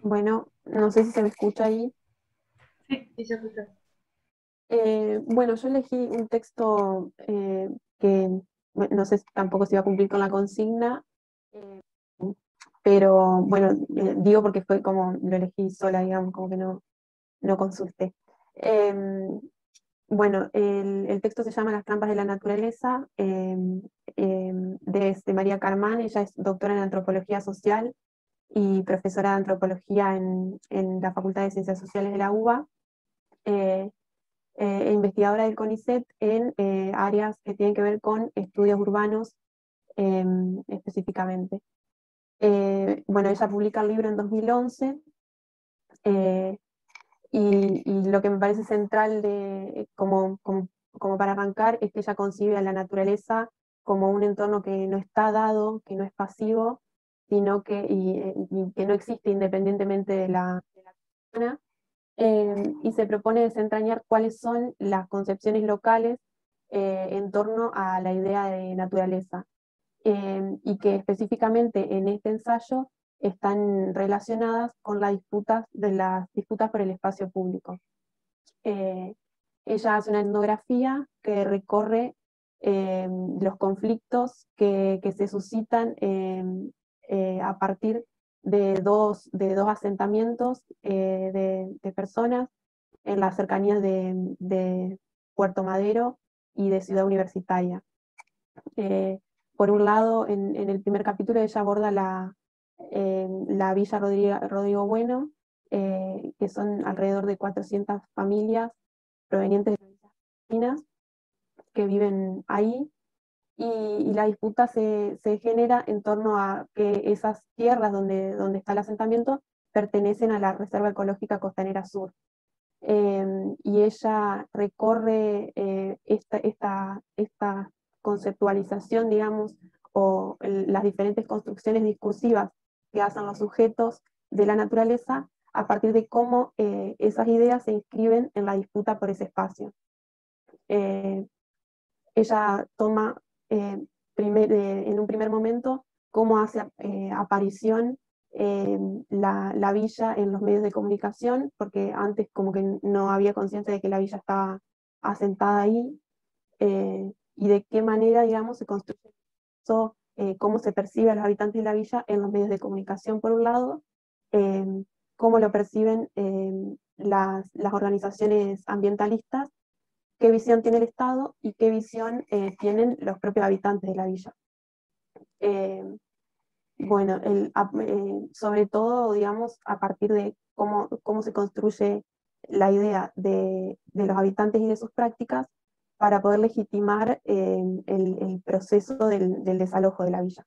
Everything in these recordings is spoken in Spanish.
Bueno, no sé si se me escucha ahí. Sí, sí se escucha. Bueno, yo elegí un texto que no sé tampoco si va a cumplir con la consigna, eh, pero bueno, digo porque fue como lo elegí sola, digamos, como que no consulté. Bueno, el texto se llama Las trampas de la naturaleza, de María Carmán. Ella es doctora en antropología social y profesora de antropología en la Facultad de Ciencias Sociales de la UBA. eh, e investigadora del CONICET en áreas que tienen que ver con estudios urbanos específicamente. Bueno, ella publica el libro en 2011, eh, y lo que me parece central como para arrancar es que ella concibe a la naturaleza como un entorno que no está dado, que no es pasivo, sino y que no existe independientemente de la persona, y se propone desentrañar cuáles son las concepciones locales en torno a la idea de naturaleza, y que específicamente en este ensayo están relacionadas con las disputas por el espacio público. Eh, Ella hace una etnografía que recorre los conflictos que se suscitan a partir de dos asentamientos de personas en las cercanías de Puerto Madero y de Ciudad Universitaria. Eh, por un lado, en el primer capítulo ella aborda la Villa Rodrigo Bueno, que son alrededor de 400 familias provenientes de las Villas Argentinas que viven ahí, y la disputa se genera en torno a que esas tierras donde está el asentamiento pertenecen a la Reserva Ecológica Costanera Sur. Y ella recorre esta conceptualización, digamos, o las diferentes construcciones discursivas que hacen los sujetos de la naturaleza a partir de cómo esas ideas se inscriben en la disputa por ese espacio. Eh, Ella toma en un primer momento cómo hace aparición la villa en los medios de comunicación, porque antes como que no había conciencia de que la villa estaba asentada ahí, y de qué manera, digamos, se construye eso, cómo se percibe a los habitantes de la villa en los medios de comunicación, por un lado, eh, cómo lo perciben las organizaciones ambientalistas, qué visión tiene el Estado y qué visión tienen los propios habitantes de la villa. Eh, bueno, sobre todo, digamos, a partir de cómo se construye la idea de los habitantes y de sus prácticas para poder legitimar el proceso del desalojo de la villa.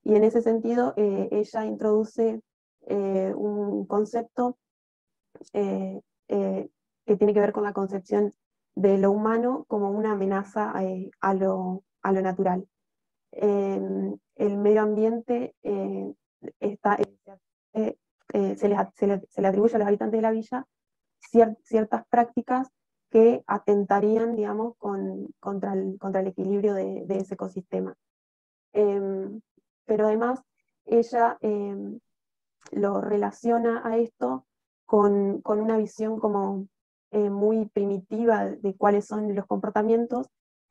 Y en ese sentido, ella introduce un concepto eh, eh, que tiene que ver con la concepción de lo humano como una amenaza a lo natural. El medio ambiente está, se le atribuye a los habitantes de la villa ciertas prácticas que atentarían, digamos, contra el equilibrio de ese ecosistema. Em, pero además, ella lo relaciona a esto con una visión como muy primitiva de cuáles son los comportamientos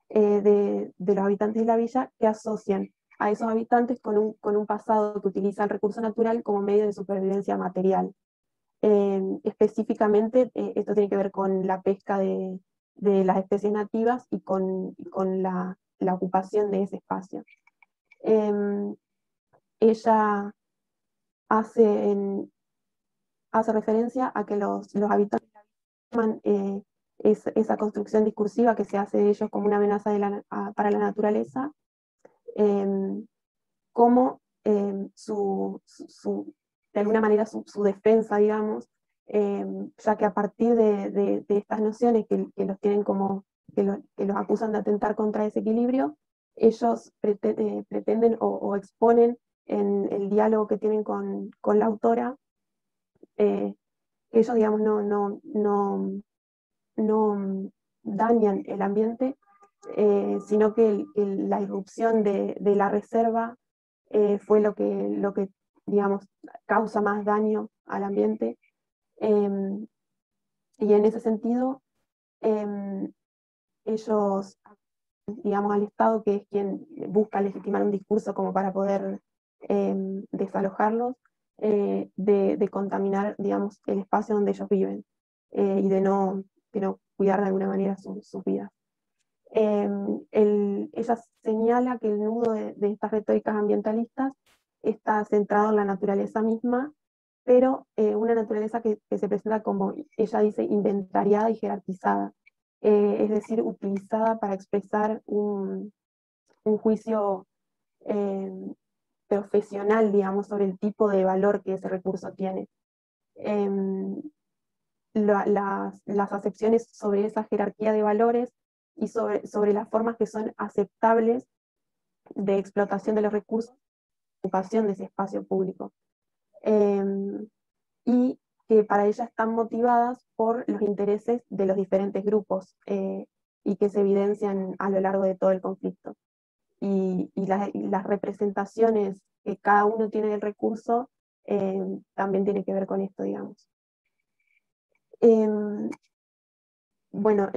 de los habitantes de la villa, que asocian a esos habitantes con un pasado que utiliza el recurso natural como medio de supervivencia material. Específicamente, esto tiene que ver con la pesca de las especies nativas y con la ocupación de ese espacio. Em, Ella hace, en, hace referencia a que los habitantes toman esa construcción discursiva que se hace de ellos como una amenaza para la naturaleza, eh, como de alguna manera su defensa, digamos, ya que a partir de estas nociones que los tienen que los acusan de atentar contra ese equilibrio, ellos pretenden o exponen en el diálogo que tienen con la autora, eh, que ellos, digamos, no dañan el ambiente, sino que la irrupción de la reserva fue lo que digamos, causa más daño al ambiente. Y en ese sentido, ellos, digamos, al Estado, que es quien busca legitimar un discurso como para poder desalojarlos, de contaminar, digamos, el espacio donde ellos viven, y de no cuidar de alguna manera sus vidas. Ella señala que el nudo de estas retóricas ambientalistas está centrado en la naturaleza misma, pero una naturaleza que se presenta como, ella dice, inventariada y jerarquizada, es decir, utilizada para expresar un juicio eh, profesional, digamos, sobre el tipo de valor que ese recurso tiene. Las acepciones sobre esa jerarquía de valores y sobre las formas que son aceptables de explotación de los recursos, ocupación de ese espacio público. Y que para ella están motivadas por los intereses de los diferentes grupos, y que se evidencian a lo largo de todo el conflicto. Y las representaciones que cada uno tiene del recurso también tiene que ver con esto, digamos. Bueno,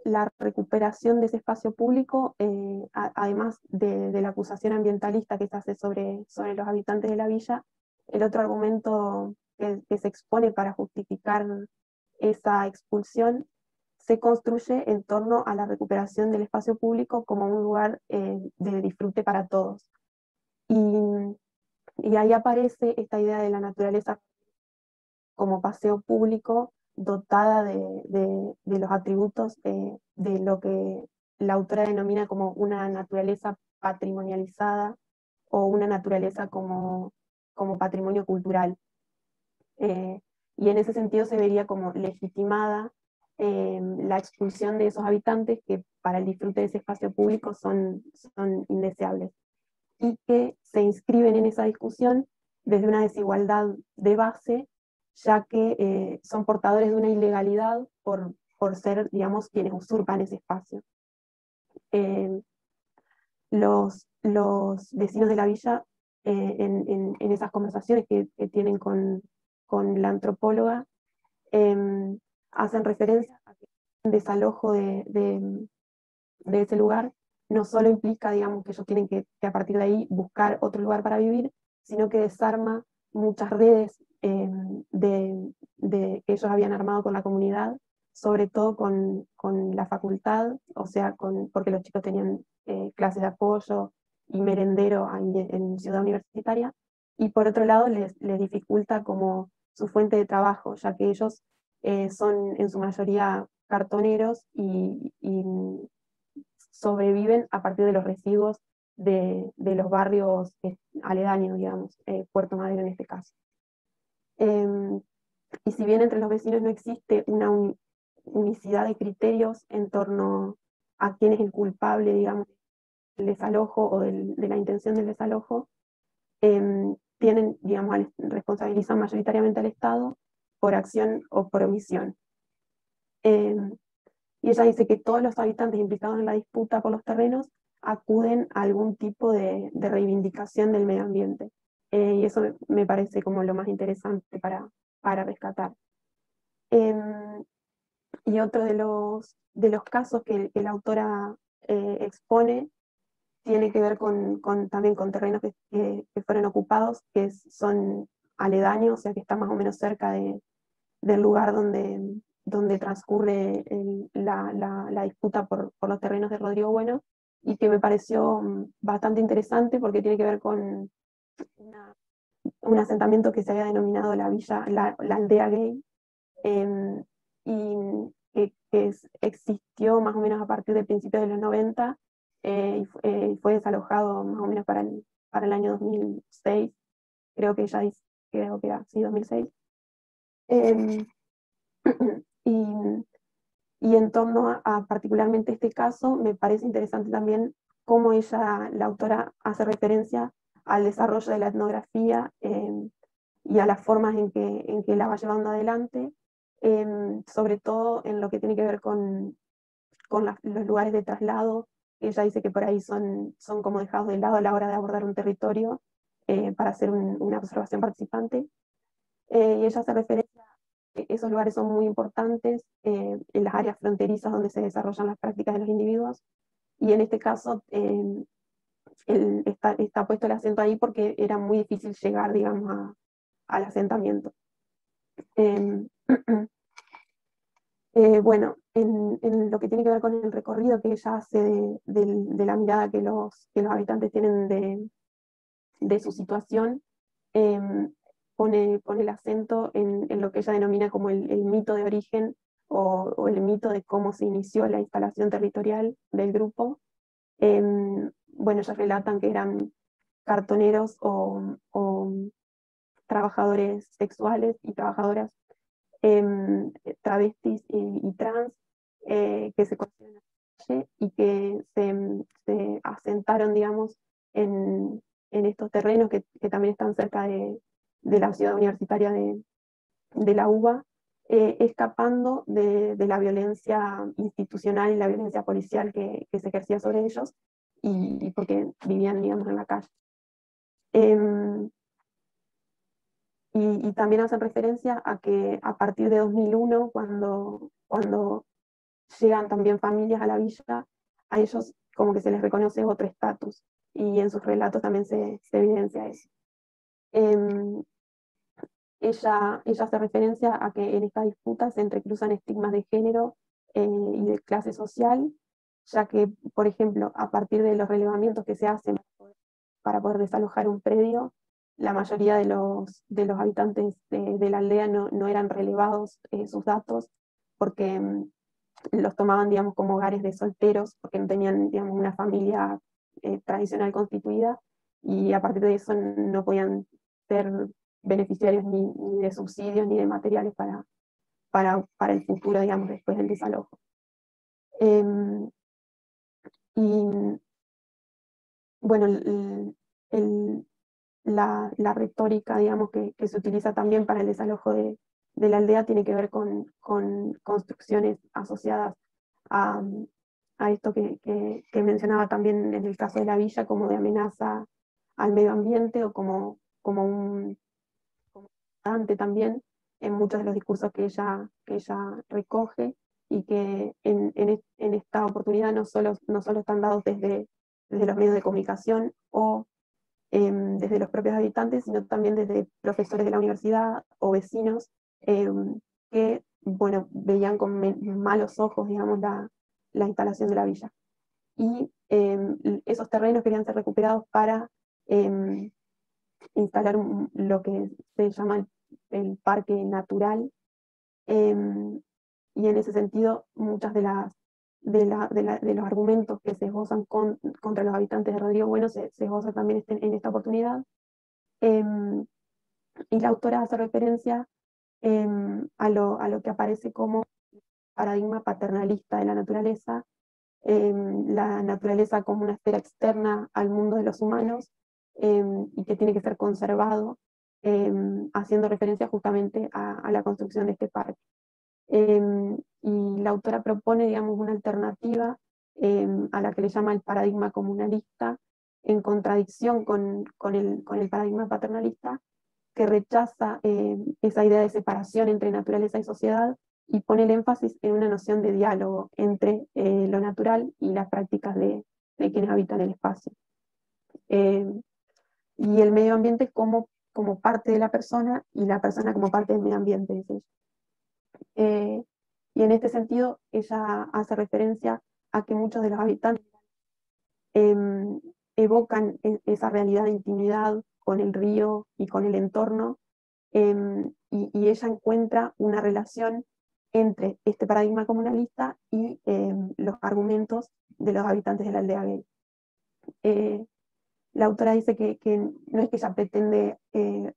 la recuperación de ese espacio público, además de la acusación ambientalista que se hace sobre los habitantes de la villa, el otro argumento que se expone para justificar esa expulsión se construye en torno a la recuperación del espacio público como un lugar de disfrute para todos. Y ahí aparece esta idea de la naturaleza como paseo público, dotada de los atributos de lo que la autora denomina como una naturaleza patrimonializada o una naturaleza como patrimonio cultural. Eh, y en ese sentido se vería como legitimada la expulsión de esos habitantes que para el disfrute de ese espacio público son indeseables, y que se inscriben en esa discusión desde una desigualdad de base, ya que son portadores de una ilegalidad por ser, digamos, quienes usurpan ese espacio. Eh, los vecinos de la villa, en esas conversaciones que tienen con la antropóloga, hacen referencia a que un desalojo de ese lugar no solo implica, digamos, que ellos tienen que a partir de ahí buscar otro lugar para vivir, sino que desarma muchas redes que ellos habían armado con la comunidad, sobre todo con la facultad, o sea, porque los chicos tenían clases de apoyo y merendero ahí en Ciudad Universitaria, y por otro lado les dificulta como su fuente de trabajo, ya que ellos son en su mayoría cartoneros y sobreviven a partir de los residuos de los barrios aledaños, digamos, Puerto Madero en este caso. Y si bien entre los vecinos no existe una unicidad de criterios en torno a quién es el culpable, digamos, del desalojo o de la intención del desalojo, tienen, digamos, responsabilizan mayoritariamente al Estado por acción o por omisión. Y ella dice que todos los habitantes implicados en la disputa por los terrenos acuden a algún tipo de reivindicación del medio ambiente. Y eso me parece como lo más interesante para rescatar. Y otro de los casos que la autora expone tiene que ver también con terrenos que fueron ocupados, que son aledaños, o sea que están más o menos cerca del lugar donde transcurre la disputa por los terrenos de Rodrigo Bueno, y que me pareció bastante interesante porque tiene que ver con un asentamiento que se había denominado la aldea gay, eh, y existió más o menos a partir del principio de los 90, y fue desalojado más o menos para el año 2006, creo que creo que era, sí, 2006. Eh, y, y en torno a particularmente este caso, me parece interesante también cómo la autora, hace referencia al desarrollo de la etnografía, y a las formas en que la va llevando adelante, sobre todo en lo que tiene que ver con los lugares de traslado. Ella dice que por ahí son como dejados de lado a la hora de abordar un territorio, para hacer una observación participante. Y ella hace referencia a que esos lugares son muy importantes en las áreas fronterizas donde se desarrollan las prácticas de los individuos, y en este caso está puesto el acento ahí porque era muy difícil llegar, digamos, al asentamiento. Em, bueno, en lo que tiene que ver con el recorrido que ella hace de la mirada que los habitantes tienen de su situación, em, pone el acento en lo que ella denomina como el mito de origen o el mito de cómo se inició la instalación territorial del grupo. Bueno, ellos relatan que eran cartoneros o trabajadores sexuales y trabajadoras travestis y trans que se conocían en la calle y que se asentaron, digamos, en estos terrenos que también están cerca de la ciudad universitaria de la UBA, escapando de la violencia institucional y la violencia policial que se ejercía sobre ellos y porque vivían, digamos, en la calle. Em, y también hacen referencia a que a partir de 2001, cuando llegan también familias a la villa, a ellos como que se les reconoce otro estatus, y en sus relatos también se evidencia eso. Em, ella hace referencia a que en esta disputa se entrecruzan estigmas de género y de clase social, ya que, por ejemplo, a partir de los relevamientos que se hacen para poder desalojar un predio, la mayoría de los habitantes de la aldea no eran relevados sus datos, porque los tomaban, digamos, como hogares de solteros, porque no tenían, digamos, una familia tradicional constituida, y a partir de eso no podían ser beneficiarios ni de subsidios ni de materiales para el futuro, digamos, después del desalojo. Em, y bueno, la retórica, digamos, que se utiliza también para el desalojo de la aldea tiene que ver con construcciones asociadas a, a esto que mencionaba también en el caso de la villa, como de amenaza al medio ambiente o como un dante también en muchos de los discursos que ella recoge, y que en esta oportunidad no solo están dados desde los medios de comunicación o desde los propios habitantes, sino también desde profesores de la universidad o vecinos que, bueno, veían con malos ojos, digamos, la instalación de la villa. Y esos terrenos querían ser recuperados para instalar lo que se llama el parque natural, y en ese sentido muchas de los argumentos que se esbozan contra los habitantes de Rodrigo Bueno se esbozan también en esta oportunidad. Em, y la autora hace referencia a lo que aparece como paradigma paternalista de la naturaleza como una esfera externa al mundo de los humanos, y que tiene que ser conservado, haciendo referencia justamente a la construcción de este parque. Y la autora propone, digamos, una alternativa a la que le llama el paradigma comunalista, en contradicción con el paradigma paternalista, que rechaza esa idea de separación entre naturaleza y sociedad y pone el énfasis en una noción de diálogo entre lo natural y las prácticas de quienes habitan el espacio. Eh, y el medio ambiente como parte de la persona y la persona como parte del medio ambiente, dice ella. Y en este sentido, ella hace referencia a que muchos de los habitantes em, evocan esa realidad de intimidad con el río y con el entorno, y ella encuentra una relación entre este paradigma comunalista y los argumentos de los habitantes de la aldea gay. La autora dice que no es que ella pretende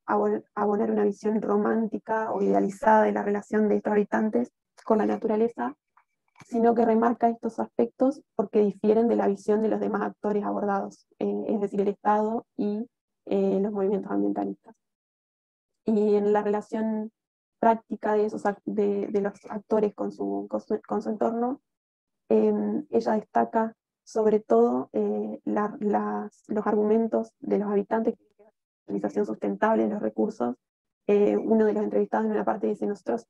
abonar una visión romántica o idealizada de la relación de estos habitantes con la naturaleza, sino que remarca estos aspectos porque difieren de la visión de los demás actores abordados, es decir, el Estado y los movimientos ambientalistas. Y en la relación práctica de los actores con su entorno, ella destaca sobre todo los argumentos de los habitantes utilización sustentable de los recursos. Uno de los entrevistados en una parte dice, nosotros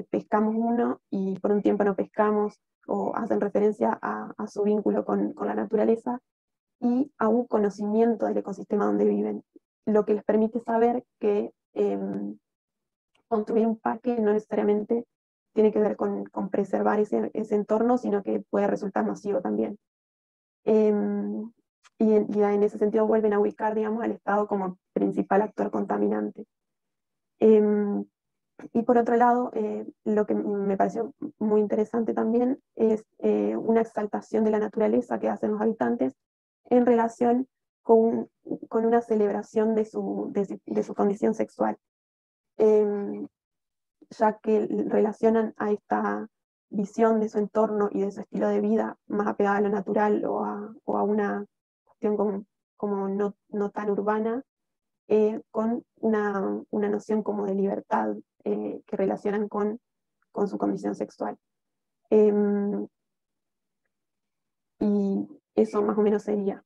pescamos uno y por un tiempo no pescamos, o hacen referencia a su vínculo con la naturaleza y a un conocimiento del ecosistema donde viven, lo que les permite saber que construir un parque no necesariamente tiene que ver con preservar ese entorno, sino que puede resultar nocivo también. Y en ese sentido vuelven a ubicar, digamos, al Estado como principal actor contaminante. Y por otro lado, lo que me pareció muy interesante también es una exaltación de la naturaleza que hacen los habitantes en relación con una celebración de su condición sexual, ya que relacionan a esta visión de su entorno y de su estilo de vida más apegada a lo natural o a una cuestión como no tan urbana, con una noción como de libertad que relacionan con su condición sexual. Y eso más o menos sería.